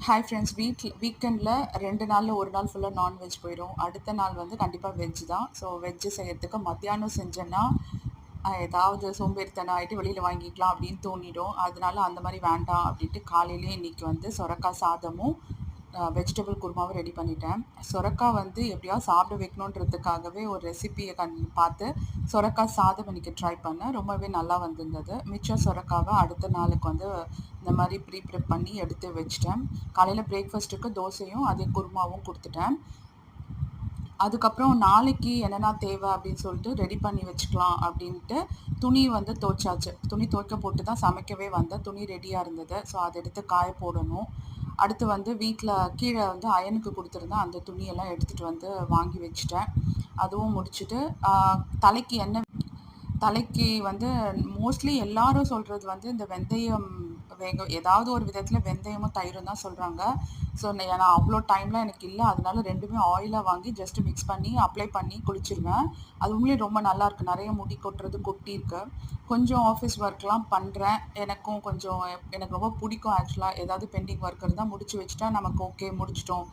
Hi friends. வீக்கெண்டில் 2 நாளில் 1 நாள் ஃபுல்லாக நான்வெஜ் போயிடும். அடுத்த நாள் வந்து கண்டிப்பாக வெஜ் தான். ஸோ வெஜ்ஜு செய்யறதுக்கு மத்தியானம் செஞ்சேன்னா ஏதாவது சோம்பேறித்தனம் ஆகிட்டு வெளியில் வாங்கிக்கலாம் அப்படின்னு தோணிடும். அதனால அந்த மாதிரி வேண்டாம் அப்படின்ட்டு காலையிலேயே இன்றைக்கி வந்து சொரக்காய் சாதமும் வெஜிடபிள் குருமாவும் ரெடி பண்ணிட்டேன். சொரக்காய் வந்து எப்படியாவது சாப்பிட வைக்கணுன்றதுக்காகவே ஒரு ரெசிபியை பார்த்து சொரக்காய் சாதம் இன்றைக்கி ட்ரை பண்ணேன். ரொம்பவே நல்லா வந்திருந்தது. மிச்சம் சொரக்காவை அடுத்த நாளுக்கு வந்து இந்த மாதிரி ப்ரிப் பண்ணி எடுத்து வச்சிட்டேன். காலையில் பிரேக்ஃபாஸ்ட்டுக்கு தோசையும் அதே குருமாவும் கொடுத்துட்டேன். அதுக்கப்புறம் நாளைக்கு என்னென்ன தேவை அப்படின்னு சொல்லிட்டு ரெடி பண்ணி வச்சுக்கலாம் அப்படின்ட்டு துணி வந்து துவைச்சாச்சு. துணி துவைக்க போட்டு தான் சமைக்கவே வந்தேன். துணி ரெடியாக இருந்தது. ஸோ அதை எடுத்து காய போடணும். அடுத்து வந்து வீட்டில் கீழே வந்து அயனுக்கு கொடுத்துருந்தேன். அந்த துணியெல்லாம் எடுத்துகிட்டு வந்து வாங்கி வச்சுட்டேன். அதுவும் முடிச்சுட்டு தலைக்கு வந்து மோஸ்ட்லி எல்லாரும் சொல்கிறது வந்து இந்த வெந்தயம் ஏதாவது ஒரு விதத்தில் வெந்தயமும் தயிரும் தான் சொல்கிறாங்க. ஸோ நான் அவ்வளோ டைம்லாம் எனக்கு இல்லை. அதனால ரெண்டுமே ஆயிலாக வாங்கி ஜஸ்ட்டு மிக்ஸ் பண்ணி அப்ளை பண்ணி குளிச்சிடுவேன். அது உண்மையிலே ரொம்ப நல்லாயிருக்கு. நிறைய முடி கொட்டியிருக்கு. கொஞ்சம் ஆஃபீஸ் ஒர்க்லாம் பண்ணுறேன். எனக்கு ரொம்ப பிடிக்கும் ஆக்சுவலாக. ஏதாவது பெண்டிங் ஒர்க் இருந்தால் முடிச்சு வச்சுட்டா நமக்கு ஓகே முடிச்சிட்டோம்.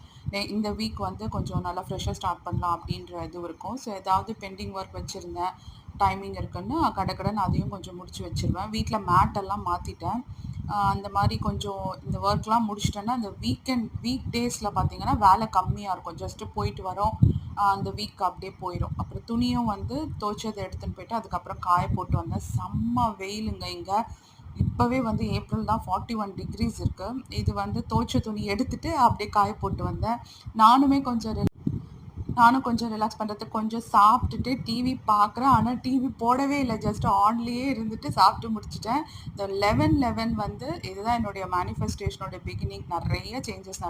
இந்த வீக் வந்து கொஞ்சம் நல்லா ஃப்ரெஷ்ஷாக ஸ்டார்ட் பண்ணலாம் அப்படின்ற இது இருக்கும். ஸோ ஏதாவது பெண்டிங் ஒர்க் வச்சுருந்தேன், டைமிங் இருக்குன்னு கடகடன்னு அதையும் கொஞ்சம் முடிச்சு வச்சுருவேன். வீட்டில் மேட்டெல்லாம் மாற்றிட்டேன். அந்த மாதிரி கொஞ்சம் இந்த ஒர்க்லாம் முடிச்சிட்டேன்னா அந்த வீக் டேஸில் பார்த்தீங்கன்னா வேலை கம்மியாக இருக்கும். ஜஸ்ட்டு போயிட்டு வரோம், அந்த வீக் அப்படியே போயிடும். அப்புறம் துணியும் வந்து துவைச்சதை எடுத்துன்னு போயிட்டு அதுக்கப்புறம் காய போட்டு வந்தேன். செம்ம வெயிலுங்க இங்கே. இப்போவே வந்து ஏப்ரல் தான் 41 டிகிரிஸ் இருக்குது. இது வந்து துவைச்ச துணி எடுத்துகிட்டு அப்படியே காய போட்டு வந்தேன். நானும் கொஞ்சம் ரிலாக்ஸ் பண்ணுறதுக்கு கொஞ்சம் சாப்பிட்டுட்டு டிவி பார்க்குறேன். ஆனால் டிவி போடவே இல்லை. ஜஸ்ட் ஆன்லேயே இருந்துட்டு சாப்பிட்டு முடிச்சிட்டேன். இந்த 11/11 வந்து இதுதான் என்னுடைய மேனிஃபெஸ்டேஷனோட பிகினிங். நிறைய சேஞ்சஸ்